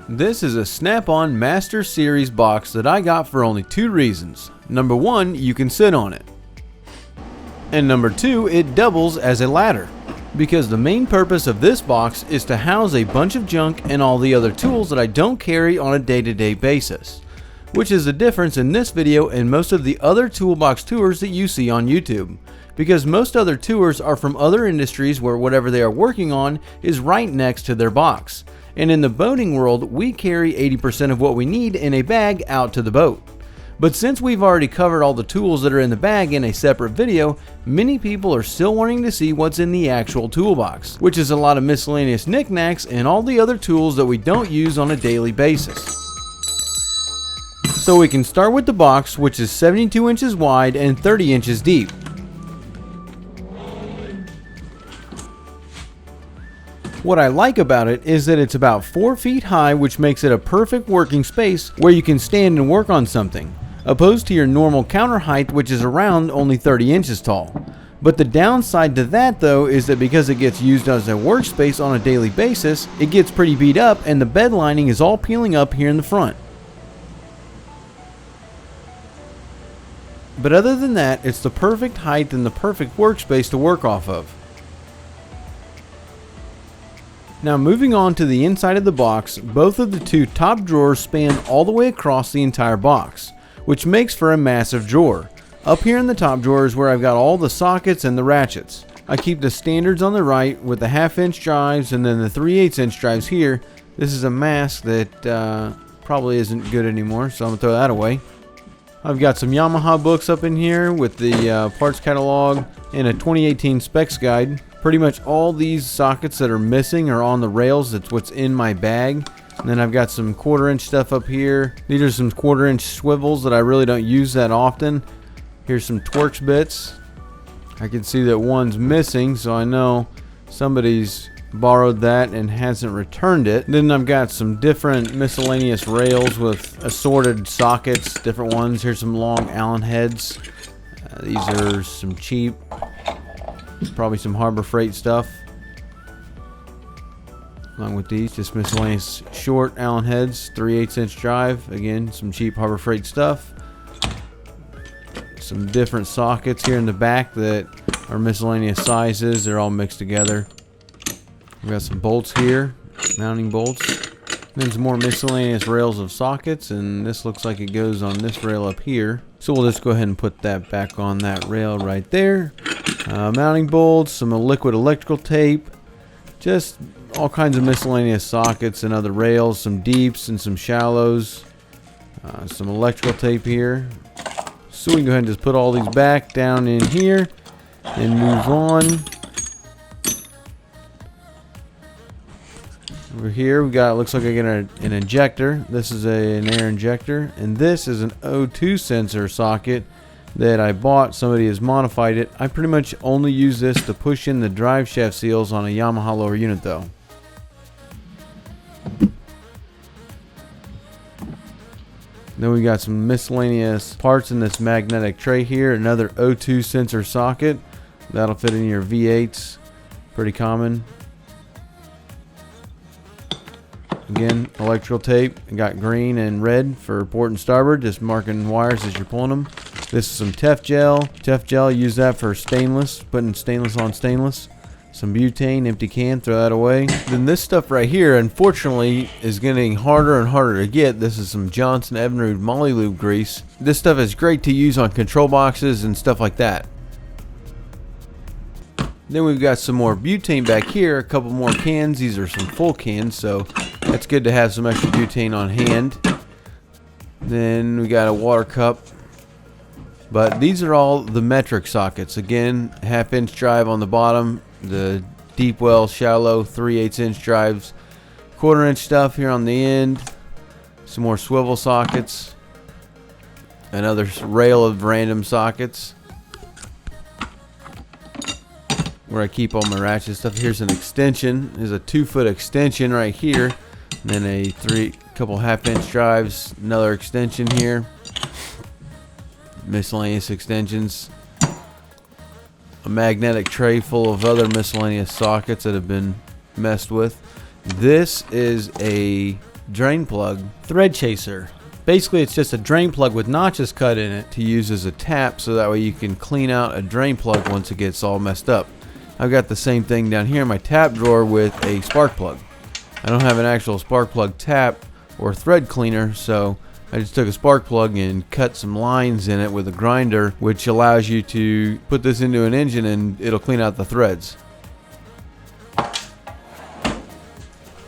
This is a Snap-on Master Series box that I got for only 2 reasons. Number 1, you can sit on it. And number 2, it doubles as a ladder. Because the main purpose of this box is to house a bunch of junk and all the other tools that I don't carry on a day-to-day basis. Which is the difference in this video and most of the other toolbox tours that you see on YouTube. Because most other tours are from other industries where whatever they are working on is right next to their box. And in the boating world, we carry 80% of what we need in a bag out to the boat. But since we've already covered all the tools that are in the bag in a separate video, many people are still wanting to see what's in the actual toolbox, which is a lot of miscellaneous knickknacks and all the other tools that we don't use on a daily basis. So we can start with the box, which is 72 inches wide and 30 inches deep. What I like about it is that it's about 4 feet high, which makes it a perfect working space where you can stand and work on something, opposed to your normal counter height, which is around only 30 inches tall. But the downside to that though is that because it gets used as a workspace on a daily basis, it gets pretty beat up and the bed lining is all peeling up here in the front. But other than that, it's the perfect height and the perfect workspace to work off of. Now moving on to the inside of the box, both of the 2 top drawers span all the way across the entire box, which makes for a massive drawer. Up here in the top drawer is where I've got all the sockets and the ratchets. I keep the standards on the right with the 1/2 inch drives and then the 3/8 inch drives here. This is a mask that probably isn't good anymore, so I'm going to throw that away. I've got some Yamaha books up in here with the parts catalog and a 2018 specs guide. Pretty much all these sockets that are missing are on the rails. That's what's in my bag. And then I've got some 1/4 inch stuff up here. These are some 1/4 inch swivels that I really don't use that often. Here's some Twerks bits. I can see that one's missing, so I know somebody's borrowed that and hasn't returned it. Then I've got some different miscellaneous rails with assorted sockets, different ones. Here's some long Allen heads. These are some cheap, probably some Harbor Freight stuff. Along with these, just miscellaneous short Allen heads, 3/8 inch drive. Again, some cheap Harbor Freight stuff. Some different sockets here in the back that are miscellaneous sizes. They're all mixed together. We've got some bolts here, mounting bolts. Then some more miscellaneous rails of sockets, and this looks like it goes on this rail up here. So we'll just go ahead and put that back on that rail right there. Mounting bolts, some liquid electrical tape, just all kinds of miscellaneous sockets and other rails, some deeps and some shallows, some electrical tape here. So we can go ahead and just put all these back down in here and move on. Over here we got, looks like I get an injector. This is an air injector, and this is an O2 sensor socket that I bought. Somebody has modified it. I pretty much only use this to push in the drive shaft seals on a Yamaha lower unit though. Then we got some miscellaneous parts in this magnetic tray here. Another O2 sensor socket. That'll fit in your V8s. Pretty common. Again, electrical tape. I got green and red for port and starboard, just marking wires as you're pulling them. This is some Tef gel. Tef gel, use that for stainless, putting stainless on stainless. Some butane, empty can, throw that away. Then this stuff right here, unfortunately, is getting harder and harder to get. This is some Johnson Evinrude Moly Lube grease. This stuff is great to use on control boxes and stuff like that. Then we've got some more butane back here, a couple more cans. These are some full cans, so that's good to have some extra butane on hand. Then we got a water cup. But these are all the metric sockets. Again, 1/2 inch drive on the bottom, the deep well, shallow, 3/8 inch drives, 1/4 inch stuff here on the end, some more swivel sockets, another rail of random sockets where I keep all my ratchet stuff. Here's an extension. There's a 2-foot extension right here, and then a couple 1/2 inch drives, another extension here. Miscellaneous extensions, a magnetic tray full of other miscellaneous sockets that have been messed with. This is a drain plug thread chaser. Basically, it's just a drain plug with notches cut in it to use as a tap, so that way you can clean out a drain plug once it gets all messed up. I've got the same thing down here in my tap drawer with a spark plug. I don't have an actual spark plug tap or thread cleaner, so I just took a spark plug and cut some lines in it with a grinder, which allows you to put this into an engine and it'll clean out the threads.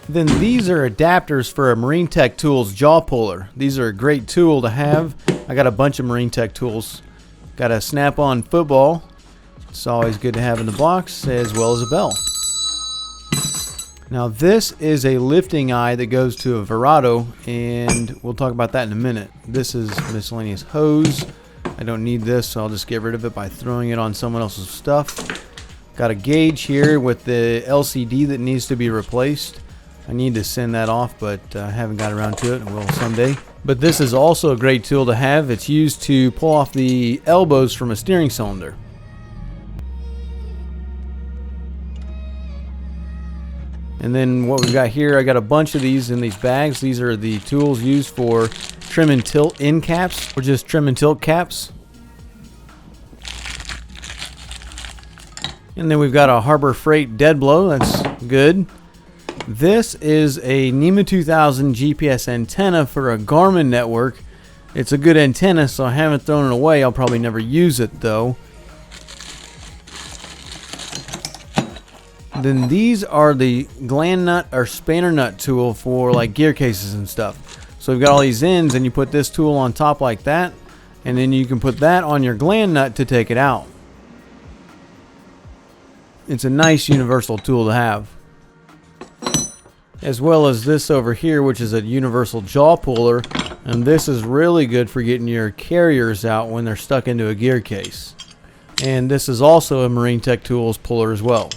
Then these are adapters for a Marine Tech Tools jaw puller. These are a great tool to have. I got a bunch of Marine Tech tools. Got a snap-on football. It's always good to have in the box, as well as a bell. Now this is a lifting eye that goes to a Verado, and we'll talk about that in a minute. This is miscellaneous hose. I don't need this, so I'll just get rid of it by throwing it on someone else's stuff. Got a gauge here with the LCD that needs to be replaced. I need to send that off, but I haven't got around to it. I will someday. But this is also a great tool to have. It's used to pull off the elbows from a steering cylinder. And then what we've got here, I got a bunch of these in these bags. These are the tools used for trim and tilt end caps, or just trim and tilt caps. And then we've got a Harbor Freight dead blow. That's good. This is a NEMA 2000 GPS antenna for a Garmin network. It's a good antenna, so I haven't thrown it away. I'll probably never use it though. Then these are the gland nut or spanner nut tool for like gear cases and stuff. So we've got all these ends, and you put this tool on top like that, and then you can put that on your gland nut to take it out. It's a nice universal tool to have. As well as this over here, which is a universal jaw puller, and this is really good for getting your carriers out when they're stuck into a gear case. And this is also a Marine Tech Tools puller as well.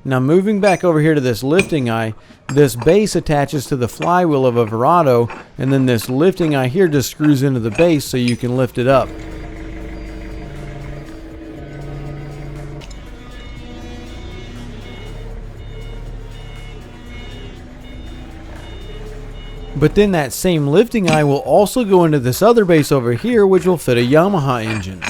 Now moving back over here to this lifting eye, this base attaches to the flywheel of a Verado, and then this lifting eye here just screws into the base so you can lift it up. But then that same lifting eye will also go into this other base over here, which will fit a Yamaha engine.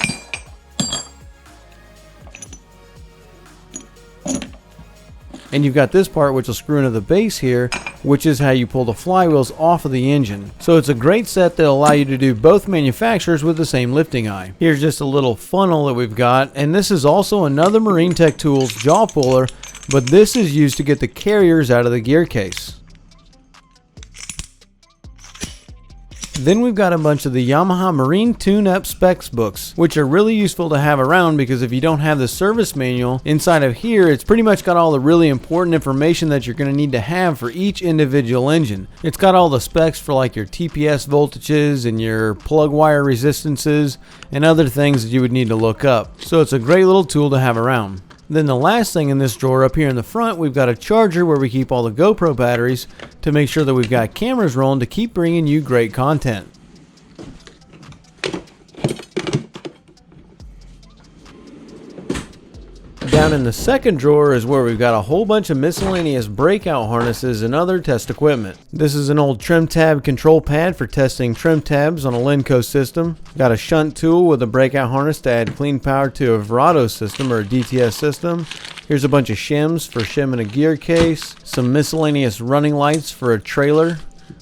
And you've got this part which will screw into the base here, which is how you pull the flywheels off of the engine. So it's a great set that will allow you to do both manufacturers with the same lifting eye. Here's just a little funnel that we've got, and this is also another Marine Tech Tools jaw puller, but this is used to get the carriers out of the gear case. Then we've got a bunch of the Yamaha Marine Tune-Up Specs books, which are really useful to have around because if you don't have the service manual, inside of here it's pretty much got all the really important information that you're going to need to have for each individual engine. It's got all the specs for like your TPS voltages and your plug wire resistances and other things that you would need to look up. So it's a great little tool to have around. Then the last thing in this drawer up here in the front, we've got a charger where we keep all the GoPro batteries to make sure that we've got cameras rolling to keep bringing you great content. Down in the second drawer is where we've got a whole bunch of miscellaneous breakout harnesses and other test equipment. This is an old trim tab control pad for testing trim tabs on a Lenco system. Got a shunt tool with a breakout harness to add clean power to a Verado system or a DTS system. Here's a bunch of shims for shimming a gear case. Some miscellaneous running lights for a trailer.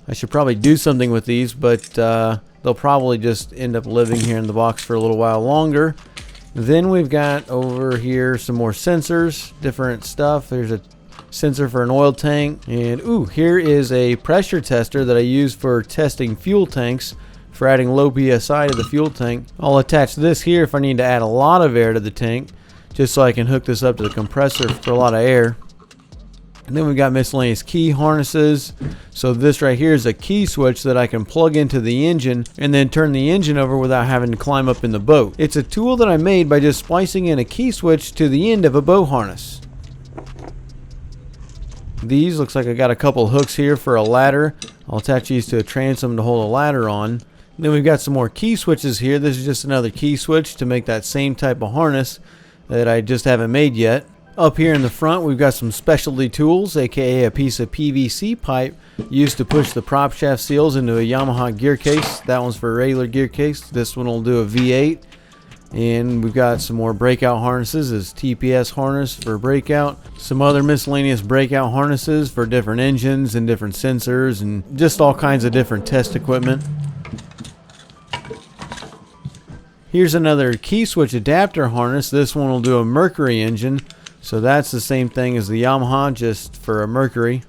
I should probably do something with these, but they'll probably just end up living here in the box for a little while longer. Then we've got over here some more sensors, different stuff. There's a sensor for an oil tank, and here is a pressure tester that I use for testing fuel tanks, for adding low PSI to the fuel tank. I'll attach this here if I need to add a lot of air to the tank, just so I can hook this up to the compressor for a lot of air. And then we've got miscellaneous key harnesses. So this right here is a key switch that I can plug into the engine and then turn the engine over without having to climb up in the boat. It's a tool that I made by just splicing in a key switch to the end of a bow harness. These, looks like I got a couple hooks here for a ladder. I'll attach these to a transom to hold a ladder on. Then we've got some more key switches here. This is just another key switch to make that same type of harness. that I just haven't made yet. Up here in the front, we've got some specialty tools, aka a piece of PVC pipe used to push the prop shaft seals into a Yamaha gear case. That one's for a regular gear case. This one will do a V8. And we've got some more breakout harnesses, as TPS harness for breakout. Some other miscellaneous breakout harnesses for different engines and different sensors and just all kinds of different test equipment. Here's another key switch adapter harness. This one will do a Mercury engine. So that's the same thing as the Yamaha, just for a Mercury.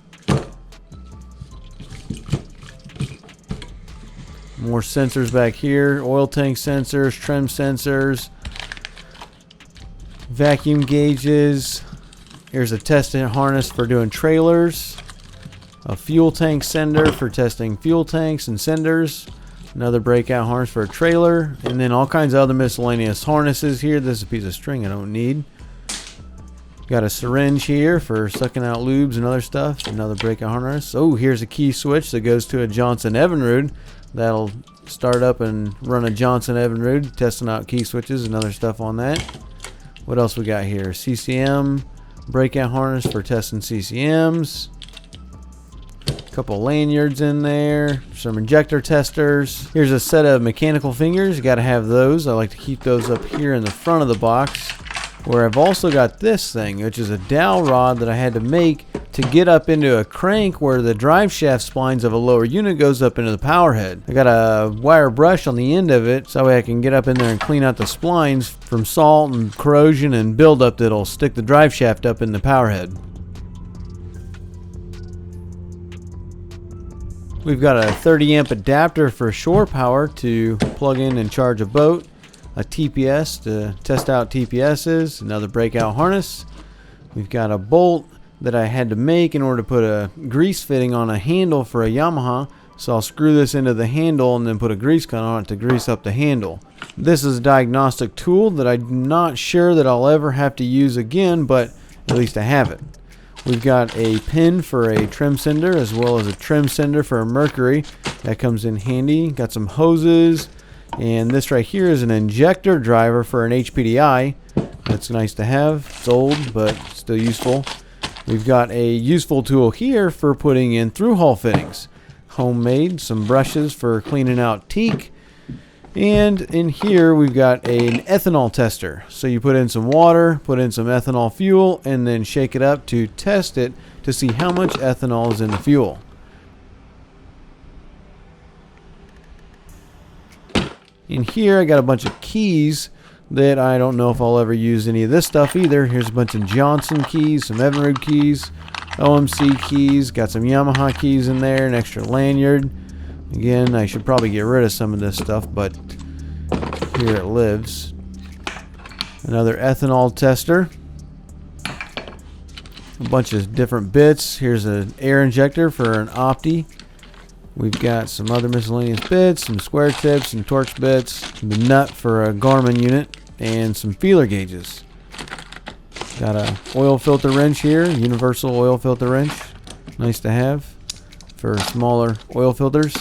More sensors back here, oil tank sensors, trim sensors, vacuum gauges. Here's a testing harness for doing trailers, a fuel tank sender for testing fuel tanks and senders, another breakout harness for a trailer, and then all kinds of other miscellaneous harnesses here. This is a piece of string I don't need. Got a syringe here for sucking out lubes and other stuff, another breakout harness. Oh, here's a key switch that goes to a Johnson Evinrude. That'll start up and run a Johnson Evinrude, testing out key switches and other stuff on that. What else we got here? CCM, breakout harness for testing CCMs. A couple lanyards in there, some injector testers. Here's a set of mechanical fingers. You got to have those. I like to keep those up here in the front of the box. Where I've also got this thing, which is a dowel rod that I had to make to get up into a crank where the drive shaft splines of a lower unit goes up into the power head. I got a wire brush on the end of it so that way I can get up in there and clean out the splines from salt and corrosion and buildup that'll stick the drive shaft up in the power head. We've got a 30 amp adapter for shore power to plug in and charge a boat. A TPS to test out TPSs, another breakout harness. We've got a bolt that I had to make in order to put a grease fitting on a handle for a Yamaha. So I'll screw this into the handle and then put a grease gun on it to grease up the handle. This is a diagnostic tool that I'm not sure that I'll ever have to use again, but at least I have it. We've got a pin for a trim sender as well as a trim sender for a Mercury. That comes in handy. Got some hoses. And this right here is an injector driver for an HPDI. That's nice to have. It's old, but still useful. We've got a useful tool here for putting in through-hole fittings. Homemade, some brushes for cleaning out teak. And in here we've got an ethanol tester. So you put in some water, put in some ethanol fuel, and then shake it up to test it to see how much ethanol is in the fuel. In here I got a bunch of keys that I don't know if I'll ever use any of this stuff either. Here's a bunch of Johnson keys, some Evinrude keys, OMC keys, got some Yamaha keys in there, an extra lanyard. Again, I should probably get rid of some of this stuff, but here it lives. Another ethanol tester. A bunch of different bits. Here's an air injector for an Opti. We've got some other miscellaneous bits, some square tips, some Torx bits, the nut for a Garmin unit, and some feeler gauges. Got a oil filter wrench here, universal oil filter wrench. Nice to have for smaller oil filters.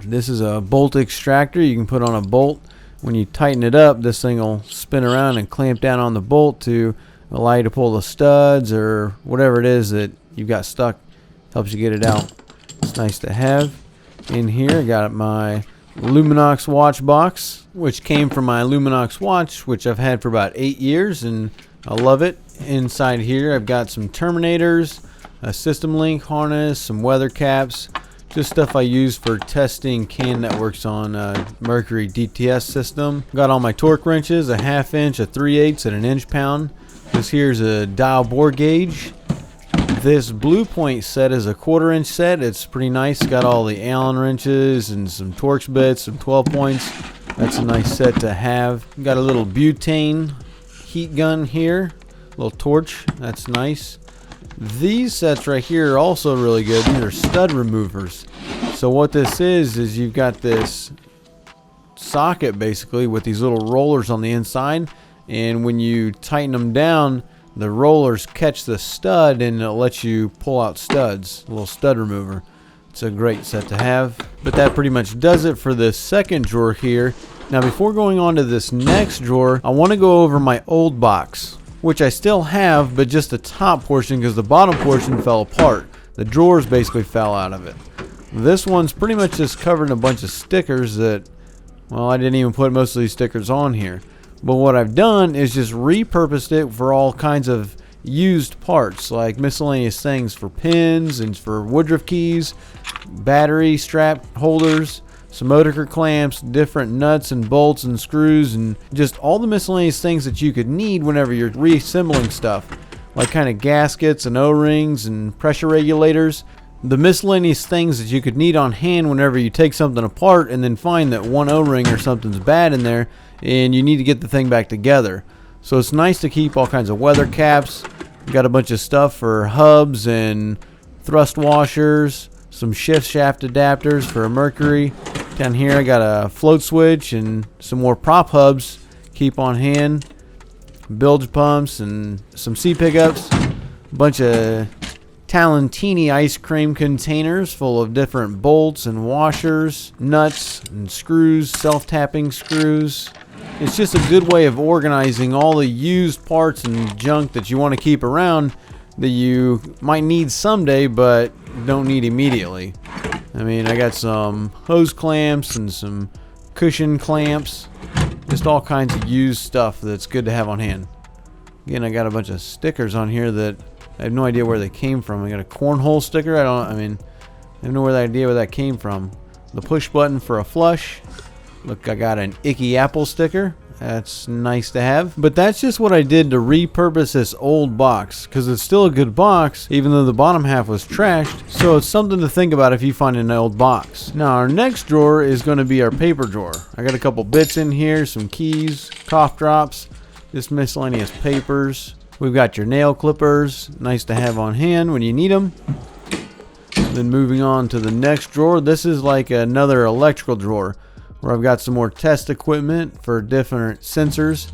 This is a bolt extractor you can put on a bolt. When you tighten it up, this thing will spin around and clamp down on the bolt to allow you to pull the studs or whatever it is that you've got stuck. Helps you get it out. It's nice to have. In here I got my Luminox Watch Box, which came from my Luminox watch, which I've had for about 8 years and I love it. Inside here I've got some terminators, a system link harness, some weather caps, just stuff I use for testing CAN networks on Mercury DTS system. Got all my torque wrenches, a 1/2 inch, a 3/8 and an inch pound. This here's a dial bore gauge. This Blue Point set is a 1/4 inch set. It's pretty nice. Got all the Allen wrenches and some Torx bits, some 12 points. That's a nice set to have. Got a little butane heat gun here, little torch. That's nice. These sets right here are also really good. These are stud removers. So what this is you've got this socket basically with these little rollers on the inside, and when you tighten them down, the rollers catch the stud and it lets you pull out studs. A little stud remover. It's a great set to have. But that pretty much does it for the second drawer here. Now before going on to this next drawer, I want to go over my old box, which I still have, but just the top portion because the bottom portion fell apart. The drawers basically fell out of it. This one's pretty much just covered in a bunch of stickers that, well, I didn't even put most of these stickers on here. But what I've done is just repurposed it for all kinds of used parts, like miscellaneous things for pins and for woodruff keys, battery strap holders, some motor clamps, different nuts and bolts and screws, and just all the miscellaneous things that you could need whenever you're reassembling stuff, like kind of gaskets and O-rings and pressure regulators. The miscellaneous things that you could need on hand whenever you take something apart and then find that one O-ring or something's bad in there and you need to get the thing back together. So it's nice to keep all kinds of weather caps. Got a bunch of stuff for hubs and thrust washers, some shift shaft adapters for a Mercury. Down here I got a float switch and some more prop hubs keep on hand, bilge pumps and some C pickups, a bunch of Talentini ice cream containers full of different bolts and washers, nuts and screws, self-tapping screws. It's just a good way of organizing all the used parts and junk that you want to keep around that you might need someday but don't need immediately. I mean, I got some hose clamps and some cushion clamps, just all kinds of used stuff that's good to have on hand. Again, I got a bunch of stickers on here that I have no idea where they came from. I got a cornhole sticker. I have no idea where that came from. The push button for a flush. Look, I got an icky apple sticker. That's nice to have. But that's just what I did to repurpose this old box, because it's still a good box even though the bottom half was trashed. So it's something to think about if you find an old box. Now our next drawer is going to be our paper drawer. I got a couple bits in here, some keys, cough drops, just miscellaneous papers. We've got your nail clippers, nice to have on hand when you need them. Then moving on to the next drawer, this is like another electrical drawer, where I've got some more test equipment for different sensors,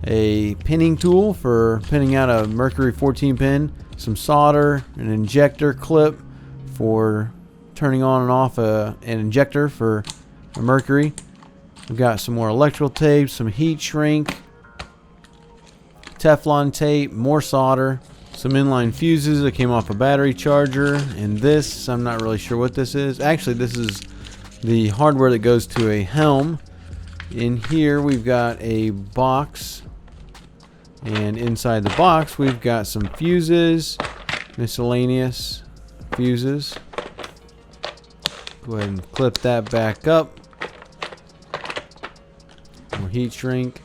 a pinning tool for pinning out a Mercury 14 pin, some solder, an injector clip for turning on and off an injector for a Mercury. We've got some more electrical tape, some heat shrink, Teflon tape, more solder, some inline fuses that came off a battery charger, and this, I'm not really sure what this is. Actually, this is the hardware that goes to a helm. In here we've got a box, and inside the box we've got some fuses, miscellaneous fuses. Go ahead and clip that back up. More heat shrink,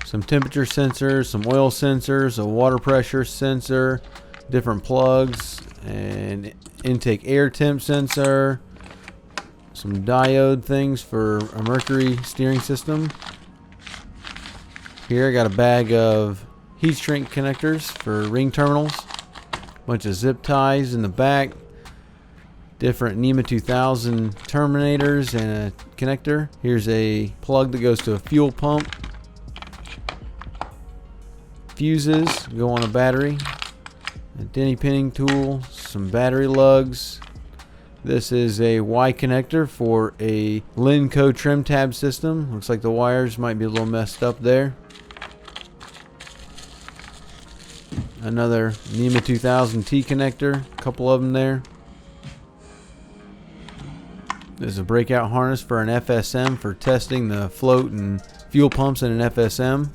some temperature sensors, some oil sensors, a water pressure sensor, different plugs, and intake air temp sensor, some diode things for a Mercury steering system. Here I got a bag of heat shrink connectors for ring terminals, a bunch of zip ties in the back, different NEMA 2000 terminators and a connector. Here's a plug that goes to a fuel pump. Fuses go on a battery. A Denny pinning tool, some battery lugs. This is a Y connector for a Linco trim tab system. Looks like the wires might be a little messed up there. Another NEMA 2000 T connector, a couple of them there. There's a breakout harness for an FSM for testing the float and fuel pumps in an FSM.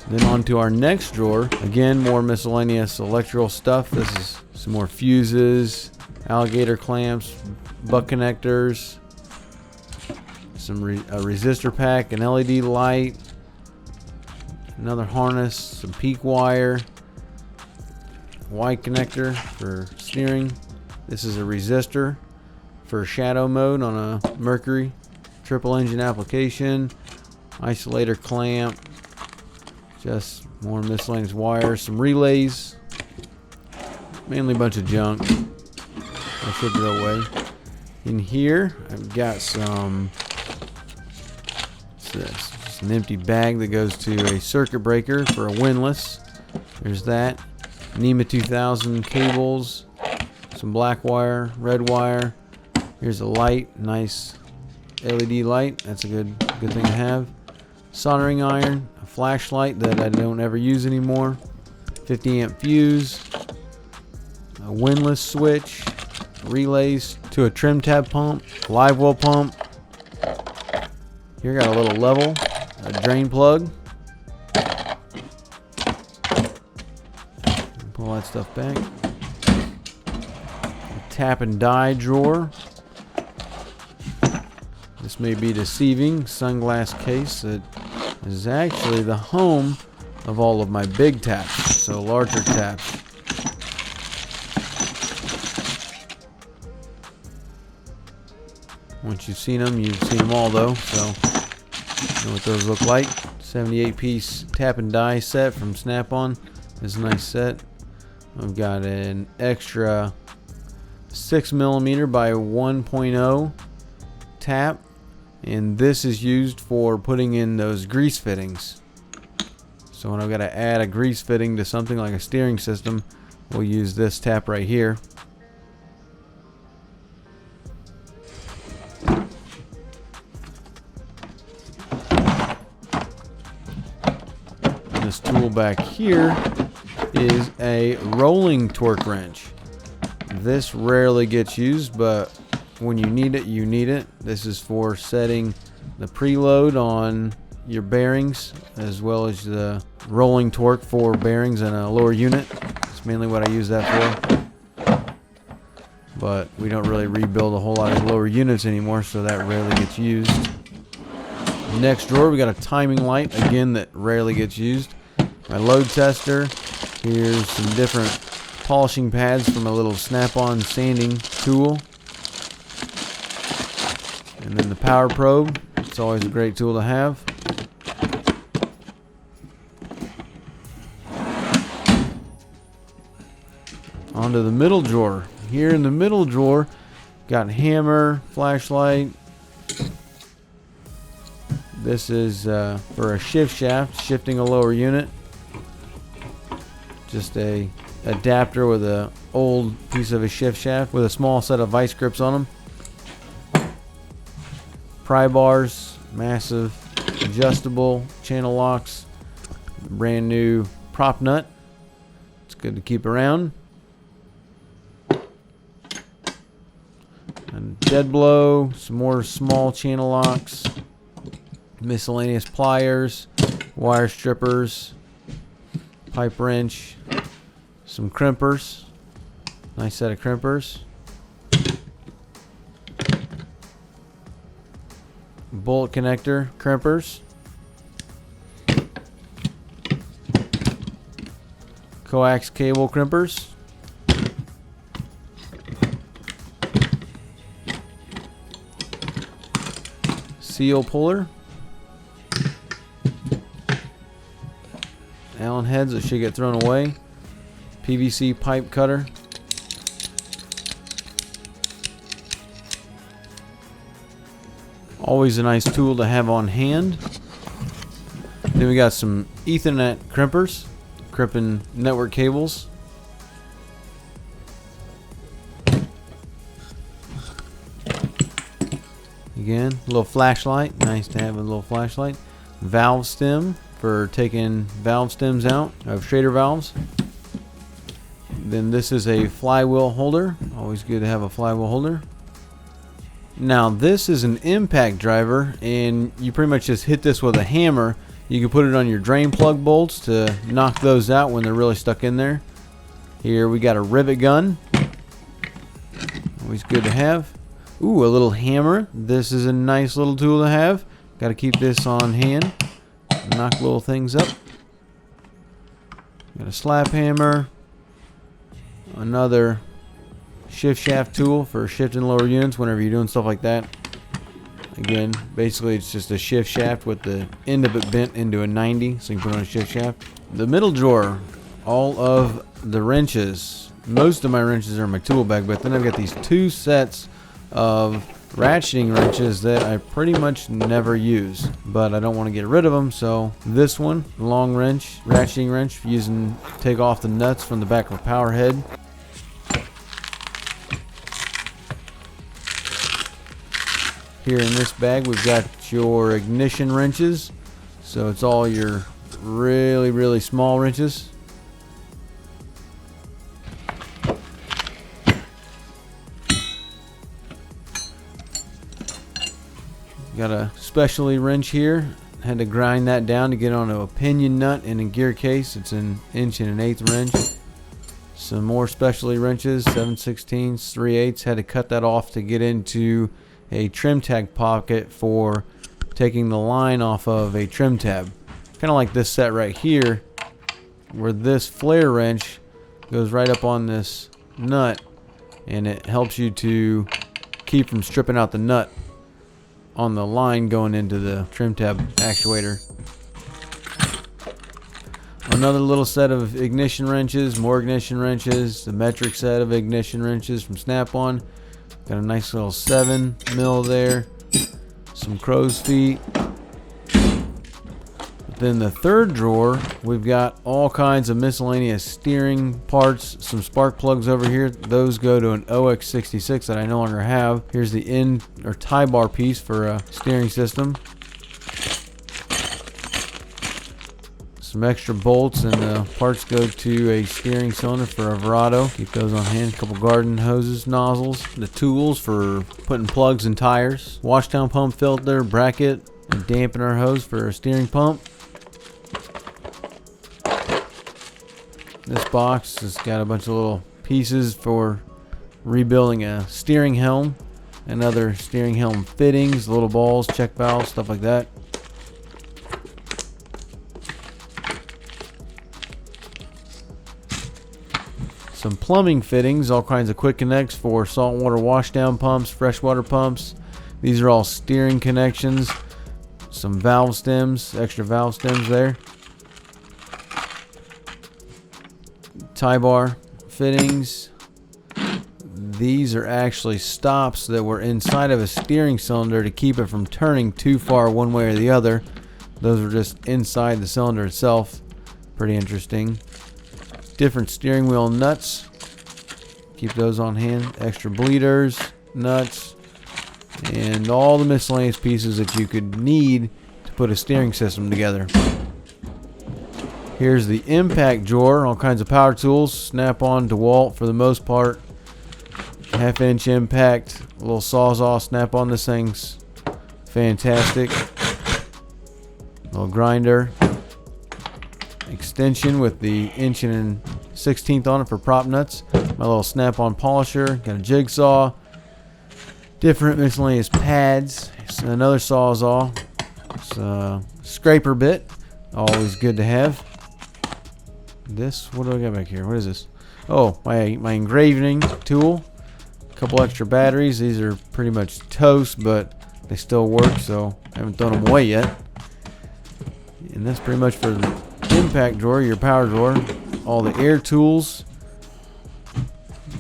Then on to our next drawer. Again, more miscellaneous electrical stuff. This is some more fuses, alligator clamps, butt connectors, some a resistor pack, an LED light, another harness, some peak wire, Y connector for steering. This is a resistor for shadow mode on a Mercury triple engine application, isolator clamp, just more miscellaneous wires, some relays, mainly a bunch of junk. I should throw away. In here, I've got some, what's this? Just an empty bag that goes to a circuit breaker for a windlass. There's that. NEMA 2000 cables, some black wire, red wire. Here's a light, nice LED light. That's a good thing to have. Soldering iron, a flashlight that I don't ever use anymore. 50 amp fuse, a windlass switch, relays to a trim tab pump, live well pump. Here got a little level, a drain plug. Pull that stuff back. A tap and die drawer. This may be deceiving. Sunglass case that is actually the home of all of my big taps, so larger taps. Once you've seen them all though, so you know what those look like. 78 piece tap and die set from Snap-on. This is a nice set. I've got an extra 6mm by 1.0 tap, and this is used for putting in those grease fittings. So when I've got to add a grease fitting to something like a steering system, we'll use this tap right here. And this tool back here is a rolling torque wrench. This rarely gets used, but when you need it, you need it. This is for setting the preload on your bearings, as well as the rolling torque for bearings in a lower unit. That's mainly what I use that for. But we don't really rebuild a whole lot of lower units anymore, so that rarely gets used. Next drawer, we got a timing light, again, that rarely gets used. My load tester. Here's some different polishing pads from a little Snap-on sanding tool. And then the power probe. It's always a great tool to have. Onto the middle drawer. Here in the middle drawer, got hammer, flashlight. This is for a shift shaft, shifting a lower unit. Just a adapter with a old piece of a shift shaft with a small set of vice grips on them. Pry bars, massive adjustable channel locks, brand new prop nut. It's good to keep around. And dead blow, some more small channel locks, miscellaneous pliers, wire strippers, pipe wrench, some crimpers, nice set of crimpers, bolt connector crimpers, coax cable crimpers, seal puller, Allen heads that should get thrown away, PVC pipe cutter, always a nice tool to have on hand. Then we got some Ethernet crimpers, crimping network cables. Again, a little flashlight, nice to have a little flashlight. Valve stem for taking valve stems out of Schrader valves. Then this is a flywheel holder, always good to have a flywheel holder. Now this is an impact driver, and you pretty much just hit this with a hammer. You can put it on your drain plug bolts to knock those out when they're really stuck in there. Here we got a rivet gun, always good to have. Ooh, a little hammer. This is a nice little tool to have. Got to keep this on hand. Knock little things up. Got a slap hammer. Another shift shaft tool for shifting lower units whenever you're doing stuff like that. Again, basically it's just a shift shaft with the end of it bent into a 90, so you can put on a shift shaft. The middle drawer, all of the wrenches. Most of my wrenches are in my tool bag, but then I've got these two sets of ratcheting wrenches that I pretty much never use, but I don't want to get rid of them. So this one, long wrench, ratcheting wrench, take off the nuts from the back of a power head. Here in this bag we've got your ignition wrenches. So it's all your really small wrenches. Got a specialty wrench here. Had to grind that down to get onto a pinion nut in a gear case. It's an 1 1/8" wrench. Some more specialty wrenches, 7/16, 3/8. Had to cut that off to get into a trim tag pocket for taking the line off of a trim tab. Kind of like this set right here, where this flare wrench goes right up on this nut, and it helps you to keep from stripping out the nut on the line going into the trim tab actuator. Another little set of ignition wrenches, more ignition wrenches, the metric set of ignition wrenches from Snap-on. Got a nice little 7mm there, some crow's feet. Then the third drawer, we've got all kinds of miscellaneous steering parts, some spark plugs over here. Those go to an OX66 that I no longer have. Here's the end or tie bar piece for a steering system. Some extra bolts, and the parts go to a steering cylinder for a Verado. Keep those on hand. A couple garden hoses, nozzles, the tools for putting plugs in tires, washdown pump filter, bracket, and dampener hose for a steering pump. This box has got a bunch of little pieces for rebuilding a steering helm and other steering helm fittings, little balls, check valves, stuff like that. Some plumbing fittings, all kinds of quick connects for saltwater washdown pumps, freshwater pumps. These are all steering connections. Some valve stems, extra valve stems there. Tie bar fittings. These are actually stops that were inside of a steering cylinder to keep it from turning too far one way or the other. Those were just inside the cylinder itself. Pretty interesting. Different steering wheel nuts. Keep those on hand. Extra bleeders, nuts, and all the miscellaneous pieces that you could need to put a steering system together. Here's the impact drawer, all kinds of power tools, Snap-on, DeWalt for the most part. 1/2" impact, a little Sawzall Snap-on. This thing's fantastic. Little grinder. Extension with the 1 1/16" on it for prop nuts. My little Snap-on polisher. Got a jigsaw. Different miscellaneous pads. Another Sawzall. It's a scraper bit. Always good to have. This, what do I got back here? What is this? Oh, my engraving tool. A couple extra batteries. These are pretty much toast, but they still work, so I haven't thrown them away yet. And that's pretty much for the impact drawer, your power drawer. All the air tools.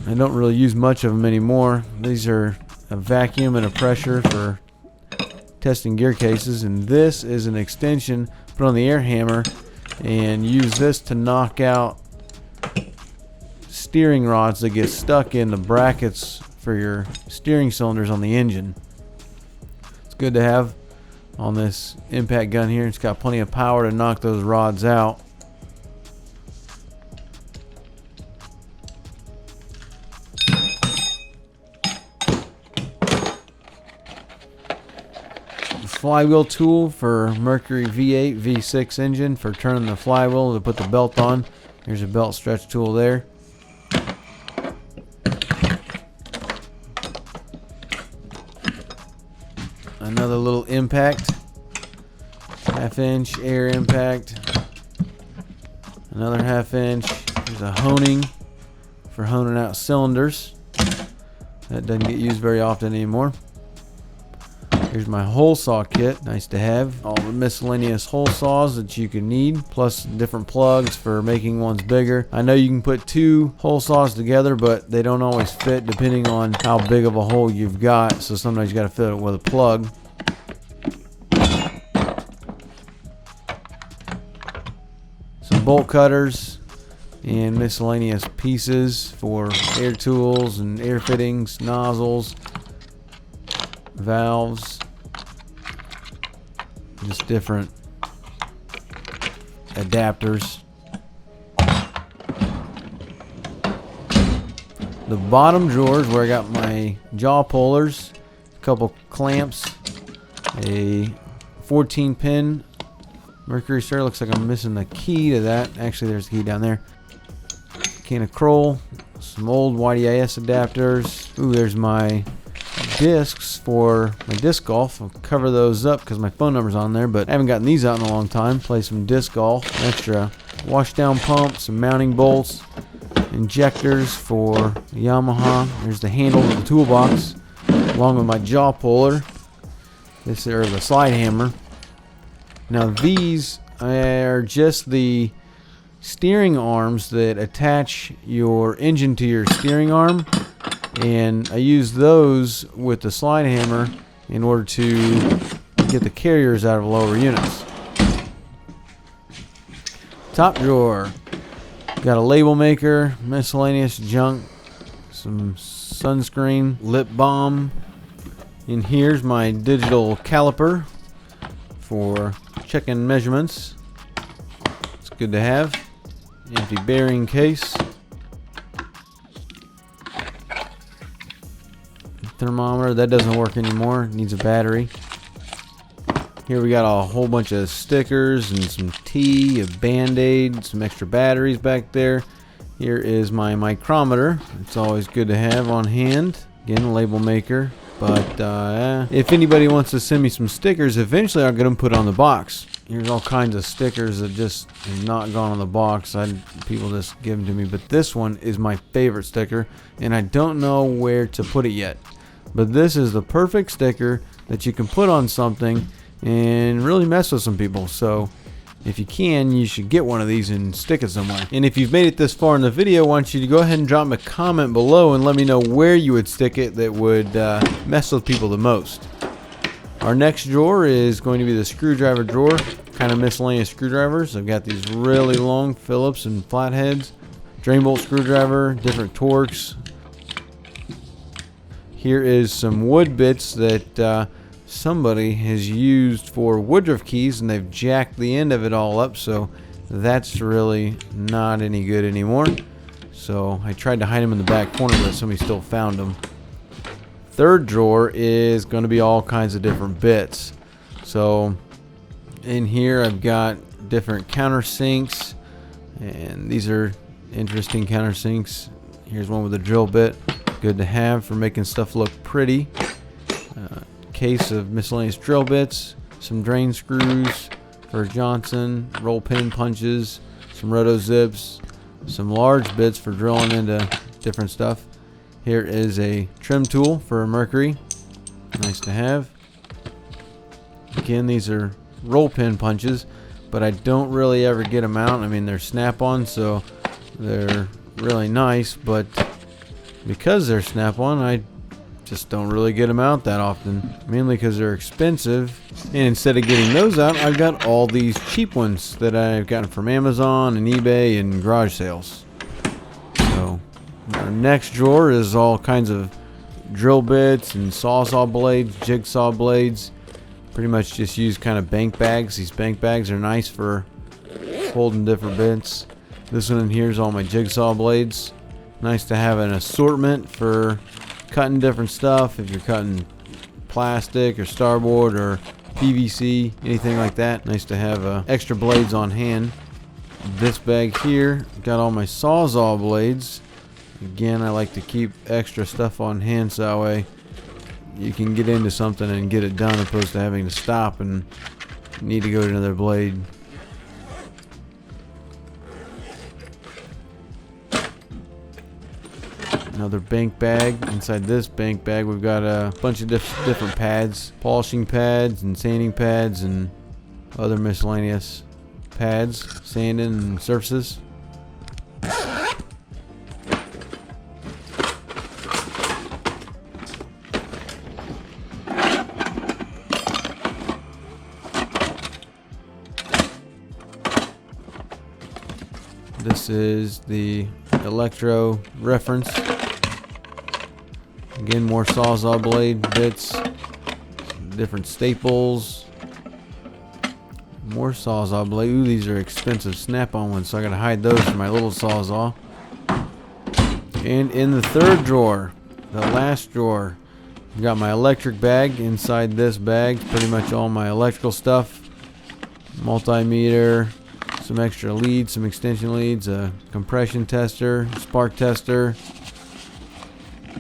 I don't really use much of them anymore. These are a vacuum and a pressure for testing gear cases, and this is an extension. Put on the air hammer and use this to knock out steering rods that get stuck in the brackets for your steering cylinders on the engine. It's good to have on this impact gun here. It's got plenty of power to knock those rods out. Flywheel tool for Mercury V8, V6 engine for turning the flywheel to put the belt on. There's a belt stretch tool there. Another little impact, 1/2" air impact. Another 1/2". There's a honing for honing out cylinders. That doesn't get used very often anymore. Here's my hole saw kit, nice to have. All the miscellaneous hole saws that you can need, plus different plugs for making ones bigger. I know you can put 2 hole saws together, but they don't always fit depending on how big of a hole you've got, so sometimes you gotta fill it with a plug. Some bolt cutters and miscellaneous pieces for air tools and air fittings, nozzles. valves, just different adapters. The bottom drawers where I got my jaw pullers, a couple clamps, a 14-pin mercury stir. Looks like I'm missing the key to that. Actually, there's the key down there. Can of Kroll, some old YDIS adapters. Ooh, there's my discs for my disc golf. I'll cover those up because my phone number's on there, but I haven't gotten these out in a long time. Play some disc golf. Extra washdown pump, some mounting bolts, injectors for the Yamaha. There's the handle of the toolbox, along with my jaw puller. This is the slide hammer. Now these are just the steering arms that attach your engine to your steering arm, and I use those with the slide hammer in order to get the carriers out of lower units. Top drawer. Got a label maker, miscellaneous junk, some sunscreen, lip balm. And here's my digital caliper for checking measurements. It's good to have. Empty bearing case. Thermometer, that doesn't work anymore. It needs a battery. Here we got a whole bunch of stickers and some tea, a band-aid, some extra batteries back there. Here is my micrometer. It's always good to have on hand. Again, a label maker. But if anybody wants to send me some stickers, eventually I'll get them put on the box. Here's all kinds of stickers that just have not gone on the box. People just give them to me. But this one is my favorite sticker, and I don't know where to put it yet. But this is the perfect sticker that you can put on something and really mess with some people. So if you can, you should get one of these and stick it somewhere. And if you've made it this far in the video, I want you to go ahead and drop me a comment below and let me know where you would stick it that would mess with people the most. Our next drawer is going to be the screwdriver drawer, kind of miscellaneous screwdrivers. I've got these really long Phillips and flatheads, drain bolt screwdriver, different torques. Here is some wood bits that somebody has used for woodruff keys, and they've jacked the end of it all up, so that's really not any good anymore. So I tried to hide them in the back corner, but somebody still found them. Third drawer is going to be all kinds of different bits. So in here I've got different countersinks, and these are interesting countersinks. Here's one with a drill bit, good to have for making stuff look pretty. Case of miscellaneous drill bits, some drain screws for Johnson, roll pin punches, some roto zips, some large bits for drilling into different stuff. Here is a trim tool for a Mercury, nice to have. Again, these are roll pin punches, but I don't really ever get them out. I mean, they're snap-on, so they're really nice, but because they're snap-on, I just don't really get them out that often, mainly because they're expensive. And instead of getting those out, I've got all these cheap ones that I've gotten from Amazon and eBay and garage sales. So our next drawer is all kinds of drill bits and Sawzall Blades, Jigsaw Blades. Pretty much just use kind of bank bags. These bank bags are nice for holding different bits. This one in here is all my Jigsaw Blades. Nice to have an assortment for cutting different stuff. If you're cutting plastic or starboard or PVC, anything like that, nice to have extra blades on hand. This bag here, got all my Sawzall blades. Again, I like to keep extra stuff on hand so that way you can get into something and get it done, opposed to having to stop and need to go to another blade. Another bank bag. Inside this bank bag we've got a bunch of different pads, polishing pads and sanding pads and other miscellaneous pads, sanding and surfaces. This is the electro reference. Again, more Sawzall blade bits, different staples. More Sawzall Blades. Ooh, these are expensive snap-on ones, so I gotta hide those for my little Sawzall. And in the third drawer, the last drawer, I've got my electric bag. Inside this bag, pretty much all my electrical stuff. Multimeter, some extra leads, some extension leads, a compression tester, spark tester,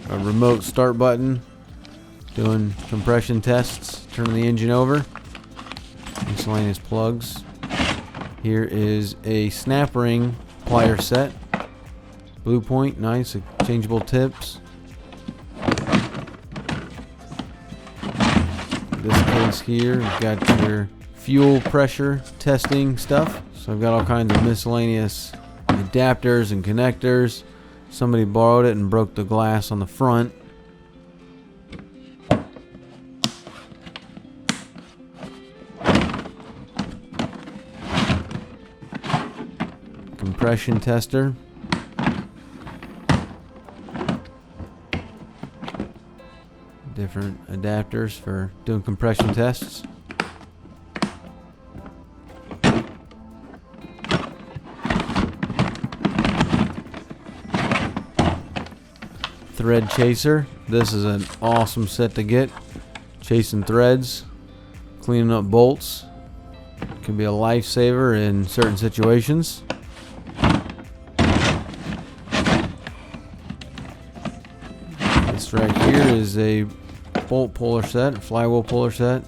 a remote start button, doing compression tests, turning the engine over, miscellaneous plugs. Here is a snap ring plier set, blue point, nice, changeable tips. This case here, you've got your fuel pressure testing stuff. So I've got all kinds of miscellaneous adapters and connectors. Somebody borrowed it and broke the glass on the front. Compression tester. Different adapters for doing compression tests. Thread chaser. This is an awesome set to get. Chasing threads, cleaning up bolts. Can be a lifesaver in certain situations. This right here is a bolt puller set, flywheel puller set,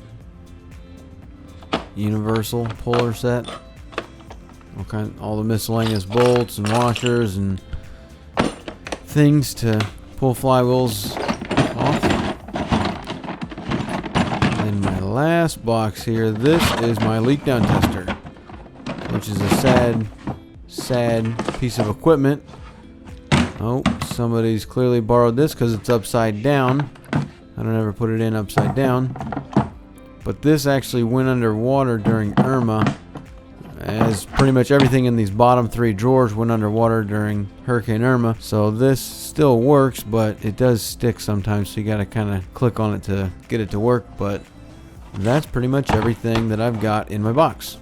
universal puller set. All the miscellaneous bolts and washers and things to pull flywheels off. And my last box here, this is my Leakdown Tester, which is a sad piece of equipment. Oh, somebody's clearly borrowed this because it's upside down. I don't ever put it in upside down. But this actually went underwater during Irma, as pretty much everything in these bottom three drawers went underwater during Hurricane Irma. So this still works, but it does stick sometimes, so you gotta kind of click on it to get it to work. But that's pretty much everything that I've got in my box.